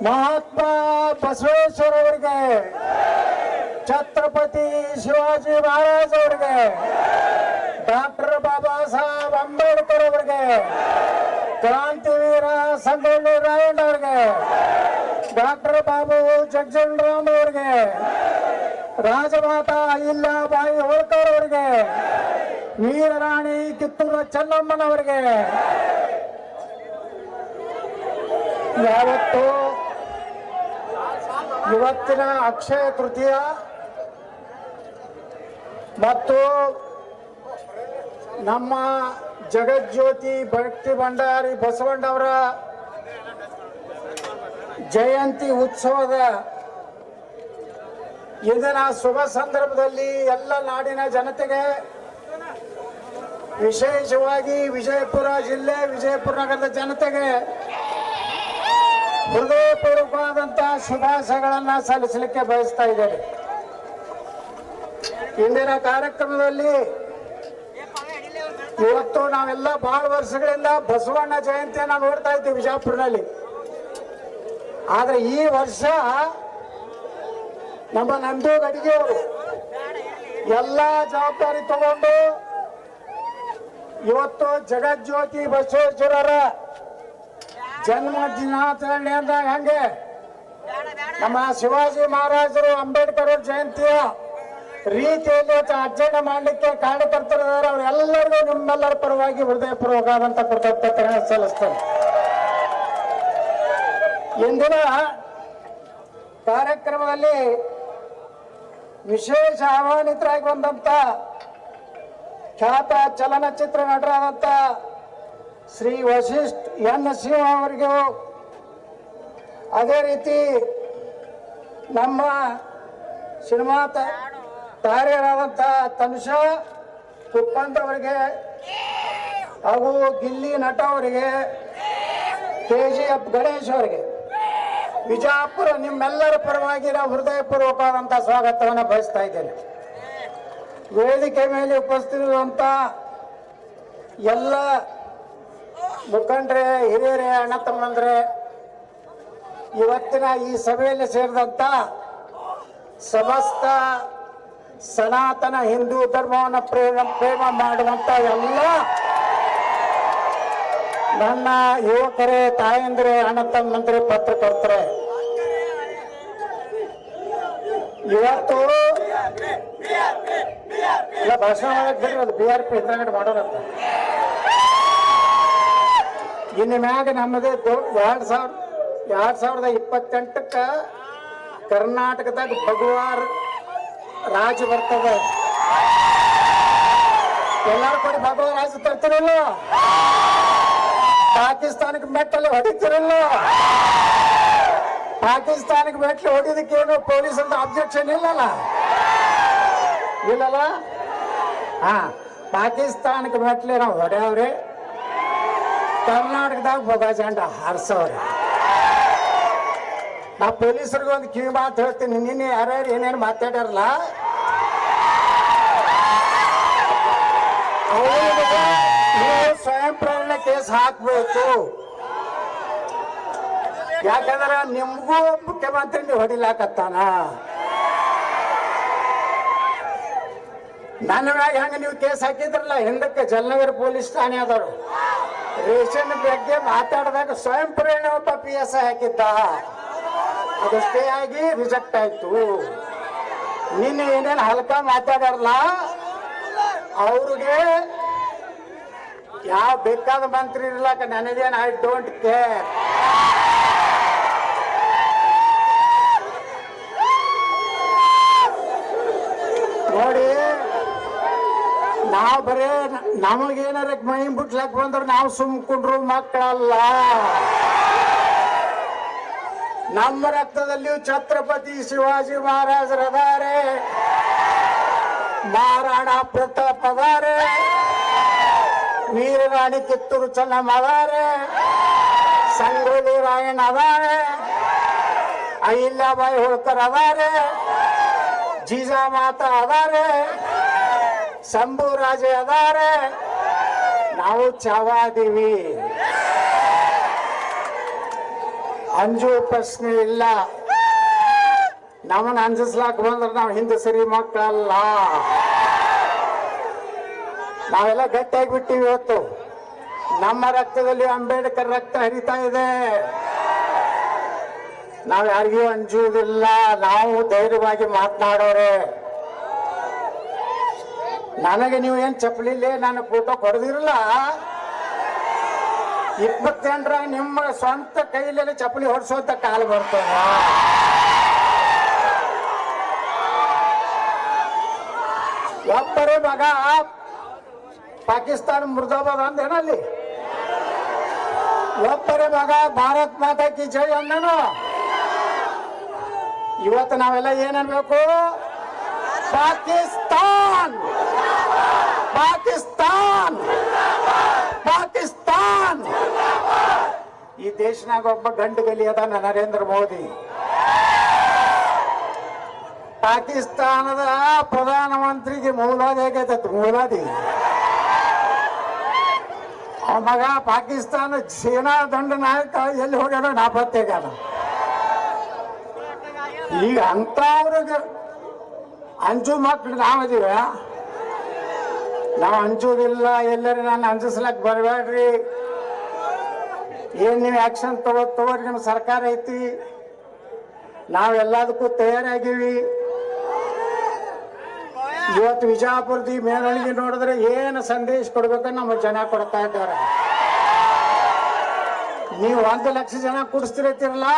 ಮಹಾತ್ಮ ಬಸವೇಶ್ವರ ಅವರಿಗೆ, ಛತ್ರಪತಿ ಶಿವಾಜಿ ಮಹಾರಾಜ್ ಅವರಿಗೆ, ಡಾಕ್ಟರ್ ಬಾಬಾ ಸಾಹೇಬ್ ಅಂಬೇಡ್ಕರ್ ಅವರಿಗೆ, ಕ್ರಾಂತಿವೀರ ಸಂಗೊಳ್ಳಿ ರಾಯಣ್ಣ ಅವರಿಗೆ, ಡಾಕ್ಟರ್ ಬಾಬು ಜಗಜೀವನ್ ರಾಮ್ ಅವರಿಗೆ, ರಾಜಮಾತಾ ಅಹಿಲ್ಯಾಬಾಯಿ ಹೋಳ್ಕರ್ ಅವರಿಗೆ, ವೀರರಾಣಿ ಕಿತ್ತೂರು ಚೆನ್ನಮ್ಮನವರಿಗೆ, ಯಾವತ್ತು ಇವತ್ತಿನ ಅಕ್ಷಯ ತೃತೀಯ ಮತ್ತು ನಮ್ಮ ಜಗಜ್ಯೋತಿ ಭಕ್ತಿ ಭಂಡಾರಿ ಬಸವಣ್ಣವರ ಜಯಂತಿ ಉತ್ಸವದ ಇಂದಿನ ಶುಭ ಸಂದರ್ಭದಲ್ಲಿ ಎಲ್ಲ ನಾಡಿನ ಜನತೆಗೆ, ವಿಶೇಷವಾಗಿ ವಿಜಯಪುರ ಜಿಲ್ಲೆ ವಿಜಯಪುರ ನಗರದ ಜನತೆಗೆ ಹೃದಯಪೂರ್ವಕವಾದಂಥ ಶುಭಾಶಯಗಳನ್ನು ಸಲ್ಲಿಸಲಿಕ್ಕೆ ಬಯಸ್ತಾ ಇದ್ದೇನೆ. ಇಂದಿನ ಕಾರ್ಯಕ್ರಮದಲ್ಲಿ ಇವತ್ತು ನಾವೆಲ್ಲ ಬಹಳ ವರ್ಷಗಳಿಂದ ಬಸವಣ್ಣ ಜಯಂತಿಯನ್ನು ನೋಡ್ತಾ ಇದ್ದೀವಿ ವಿಜಯಪುರದಲ್ಲಿ. ಆದರೆ ಈ ವರ್ಷ ನಮ್ಮ ನಂದು ಗಡಿಗೆಯವರು ಎಲ್ಲ ಜವಾಬ್ದಾರಿ ತಗೊಂಡು ಇವತ್ತು ಜಗಜ್ಯೋತಿ ಬಸವೇಶ್ವರರ ಜನ್ಮ ದಿನಾಚರಣೆ ಅಂದಾಗ ಹಂಗೆ ನಮ್ಮ ಶಿವಾಜಿ ಮಹಾರಾಜರು ಅಂಬೇಡ್ಕರ್ ಅವ್ರ ಜಯಂತಿಯ ರೀತಿಯಲ್ಲಿ ಆಚರಣೆ ಮಾಡಲಿಕ್ಕೆ ಕಾರ್ಯಕರ್ತರಿದ್ದಾರೆ. ಅವರೆಲ್ಲರಿಗೂ ನಿಮ್ಮೆಲ್ಲರ ಪರವಾಗಿ ಹೃದಯಪೂರ್ವಕವಾದಂಥ ಕೃತಜ್ಞತೆಗಳನ್ನು ಸಲ್ಲಿಸ್ತೇನೆ. ಇಂದಿನ ಕಾರ್ಯಕ್ರಮದಲ್ಲಿ ವಿಶೇಷ ಆಹ್ವಾನಿತರಾಗಿ ಬಂದಂಥ ಖ್ಯಾತ ಚಲನಚಿತ್ರ ನಟರಾದಂಥ ಶ್ರೀ ವಶಿಷ್ಠ ಎನ್ ಸಿಂಹ ಅವರಿಗೂ, ಅದೇ ರೀತಿ ನಮ್ಮ ಸಿನಿಮಾ ತಾರೆಯರಾದಂಥ ತನುಷಾ ಕುಪ್ಪಂತ್ ಅವರಿಗೆ ಹಾಗೂ ಗಿಲ್ಲಿ ನಟ ಅವರಿಗೆ, KGF ಗಣೇಶ್ ಅವರಿಗೆ ವಿಜಯಪುರ ನಿಮ್ಮೆಲ್ಲರ ಪರವಾಗಿ ನಾವು ಹೃದಯಪೂರ್ವಕವಾದಂಥ ಸ್ವಾಗತವನ್ನು ಬಯಸ್ತಾ ಇದ್ದೇನೆ. ವೇದಿಕೆ ಮೇಲೆ ಉಪಸ್ಥಿತಿರುವಂಥ ಎಲ್ಲ ಮುಖಂಡರೇ, ಹಿರಿಯರೇ, ಅಣ್ಣ ತಮ್ಮಂದ್ರೆ, ಇವತ್ತಿನ ಈ ಸಭೆಯಲ್ಲಿ ಸೇರಿದಂಥ ಸಮಸ್ತ ಸನಾತನ ಹಿಂದೂ ಧರ್ಮವನ್ನು ಪ್ರೇಮ ಮಾಡುವಂಥ ಎಲ್ಲ ನನ್ನ ಯುವಕರೇ, ತಾಯಂದ್ರೆ, ಅಣ್ಣ ತಮ್ಮಂದ್ರೆ, ಪತ್ರಕರ್ತರೆ, ಇವತ್ತು ಭಾಷಣ ಮಾಡಕ್ ಬಿಡ್ರಿ, ಅದು BRP ಹಿಂದಗಡೆ ಮಾಡೋರಂತ. ಇನ್ನು ಮ್ಯಾಗ ನಮ್ಮದೇ 2028 ಕರ್ನಾಟಕದಾಗ ಭಗವಾನ್ ರಾಜ ಬರ್ತದೆ. ಎಲ್ಲಾರು ಕೊಡಿ ಭಗವಾನ್ ರಾಜ ತರ್ತಿರಲ್ಲ, ಪಾಕಿಸ್ತಾನಕ್ಕೆ ಮೆಟ್ಟಲ್ಲಿ ಹೊಡಿತಿರಲ್ಲ. ಪಾಕಿಸ್ತಾನಕ್ಕೆ ಮೆಟ್ಲು ಹೊಡಿದಕ್ಕೇನು ಪೊಲೀಸ್ ಅಂತ ಅಬ್ಜೆಕ್ಷನ್ ಇಲ್ಲಲ್ಲ. ಹಾ, ಪಾಕಿಸ್ತಾನಕ್ಕೆ ಮೆಟ್ಲೆ ನಾವು ಹೊಡೆಯವ್ರಿ, ಕರ್ನಾಟಕದಾಗ ಬೊಗ ಜಂಡ ಹಾರಿಸವ್ರಿ. ನಾ ಪೊಲೀಸರಿಗೆ ಒಂದು ಕಿವಿ ಮಾತು ಹೇಳ್ತೀನಿ. ನಿನ್ನೆ ಯಾರ್ಯಾರು ಏನೇನು ಮಾತಾಡ್ಯಾರಲ್ಲ, ನೀವು ಸ್ವಯಂ ಪ್ರೇರಣೆ ಕೇಸ್ ಹಾಕ್ಬೇಕು. ಯಾಕಂದ್ರೆ ನಿಮ್ಗೂ ಮುಖ್ಯಮಂತ್ರಿ ನೀವು ಹೊಡಿಲಾಕತ್ತಾನ. ನನ್ನ ಮ್ಯಾಗ ಹೆಂಗ ನೀವು ಕೇಸ್ ಹಾಕಿದ್ರಲ್ಲ, ಹಿಂದಕ್ಕೆ ಜಲನಗರ ಪೊಲೀಸ್ ಠಾಣೆ ಆದವರು ರೇಷನ್ ಬಗ್ಗೆ ಮಾತಾಡಿದಾಗ ಸ್ವಯಂ ಪ್ರೇರಣೆ ಒಬ್ಬ PSI ಹಾಕಿದ್ದ, ಅದು ಸ್ಟೇ ಆಗಿ ರಿಜೆಕ್ಟ್ ಆಯ್ತು. ನಿನ್ನೆ ಏನೇನು ಹಲ್ಕ ಮಾತಾಡಾರಲ್ಲ, ಅವ್ರಿಗೆ ಯಾವ ಬೇಕಾದ ಮಂತ್ರಿ ಇರ್ಲಾಕ ನನಗೇನು ಐ ಡೋಂಟ್ ಕೇರ್. ನೋಡಿ, ನಾವು ಬರೇ ನಮಗೇನಾರ ಮೈ ಬಿಟ್ಲಕ್ ಬಂದ್ರೆ ನಾವು ಸುಮ್ಕೊಂಡ್ರು ಮಕ್ಕಳಲ್ಲ. ನಮ್ಮ ರಕ್ತದಲ್ಲಿಯೂ ಛತ್ರಪತಿ ಶಿವಾಜಿ ಮಹಾರಾಜರದಾರೆ, ಮಹಾರಾಣಾ ಪ್ರತಾಪ್ ಅದಾರೆ, ವೀರರಾಣಿ ಕಿತ್ತೂರು ಚೆನ್ನಮ್ಮ ಅದಾರೆ, ಸಂಗೊಳ್ಳಿ ರಾಯಣ್ಣ ಅದಾರೆ, ಅಹಿಲ್ಯಾಬಾಯಿ ಹೋಳ್ಕರ್ ಅದಾರೆ, ಜೀಜಾಮಾತಾ ಅದಾರೆ, ಶಂಭು ರಾಜೆ ಅದಾರೆ, ನಾವು ಚಾವಾದೀವಿ. ಅಂಜು ಪ್ರಶ್ನೆ ಇಲ್ಲ. ನಮ್ಮನ್ನ ಅಂಜಿಸ್ಲಾಕ್ ಬಂದ್ರೆ ನಾವು ಹಿಂದೆ ಸರಿ ಮಕ್ಕಳಲ್ಲ. ನಾವೆಲ್ಲ ಗಟ್ಟಿಯಾಗಿ ಬಿಟ್ಟಿವಿ. ಇವತ್ತು ನಮ್ಮ ರಕ್ತದಲ್ಲಿ ಅಂಬೇಡ್ಕರ್ ರಕ್ತ ಹರಿತಾ ಇದೆ. ನಾವು ಯಾರಿಗೂ ಅಂಜುವುದಿಲ್ಲ. ನಾವು ಧೈರ್ಯವಾಗಿ ಮಾತನಾಡೋರೆ. ನನಗೆ ನೀವು ಏನ್ ಚಪ್ಪಲಿಲ್ಲೇ ನನ್ನ ಫೋಟೋ ಕೊಡದಿರಲ್ಲ. 28 ನಿಮ್ಮ ಸ್ವಂತ ಕೈಯಲ್ಲಿ ಚಪ್ಪಲಿ ಹೊಡ್ಸೋಂತ ಕಾಲ ಬರ್ತದ. ಒಬ್ಬರೇ ಮಗ ಪಾಕಿಸ್ತಾನ ಮುರ್ದಾಬಾದ್ ಅಂದೇನಲ್ಲಿ. ಒಬ್ಬರೇ ಮಗ ಭಾರತ್ ಮಾತಾ ಕಿ ಜೈ ಅಂದನು. ಇವತ್ತು ನಾವೆಲ್ಲ ಏನನ್ಬೇಕು? ಪಾಕಿಸ್ತಾನ್ ಪಾಕಿಸ್ತಾನ್ ಪಾಕಿಸ್ತಾನ್. ಈ ದೇಶನಾಗ ಒಬ್ಬ ಗಂಡು ಗಲಿ ಅದಾನ, ನರೇಂದ್ರ ಮೋದಿ. ಪಾಕಿಸ್ತಾನದ ಪ್ರಧಾನಮಂತ್ರಿಗೆ ಮೂಲವಾದಿ ಆಗೈತತ್. ಮೂಲವಾದಿ ಅವ ಮಗ ಪಾಕಿಸ್ತಾನ ಸೇನಾ ದಂಡ ನಾಯಕ ಎಲ್ಲಿ ಹೋಗ್ಯಾನ? ನಾಪತ್ತೆಗಾನ. ಈಗ ಅಂತವ್ರಿಗೆ ಅಂಜು ಮಕ್ಳು ನಾವದೀವ. ನಾವು ಅಂಜುವುದಿಲ್ಲ. ಎಲ್ಲರೂ ನಾನು ಅಂಜಿಸ್ಲಕ್ ಬರಬೇಡ್ರಿ. ಏನ್ ನೀವು ಆಕ್ಷನ್ ತಗೋರಿ. ನಿಮ್ಮ ಸರ್ಕಾರ ಐತಿ, ನಾವೆಲ್ಲದಕ್ಕೂ ತಯಾರಾಗಿವಿ. ಇವತ್ತು ವಿಜಯಪುರದ ಮೆರವಣಿಗೆ ನೋಡಿದ್ರೆ ಏನು ಸಂದೇಶ ಕೊಡ್ಬೇಕಂತ ನಮ್ಮ ಜನ ಕೊಡ್ತಾ ಇದ್ದಾರೆ. ನೀವು 1 ಲಕ್ಷ ಜನ ಕೂಡಿಸ್ತಿರತ್ತಿರಲ್ಲ,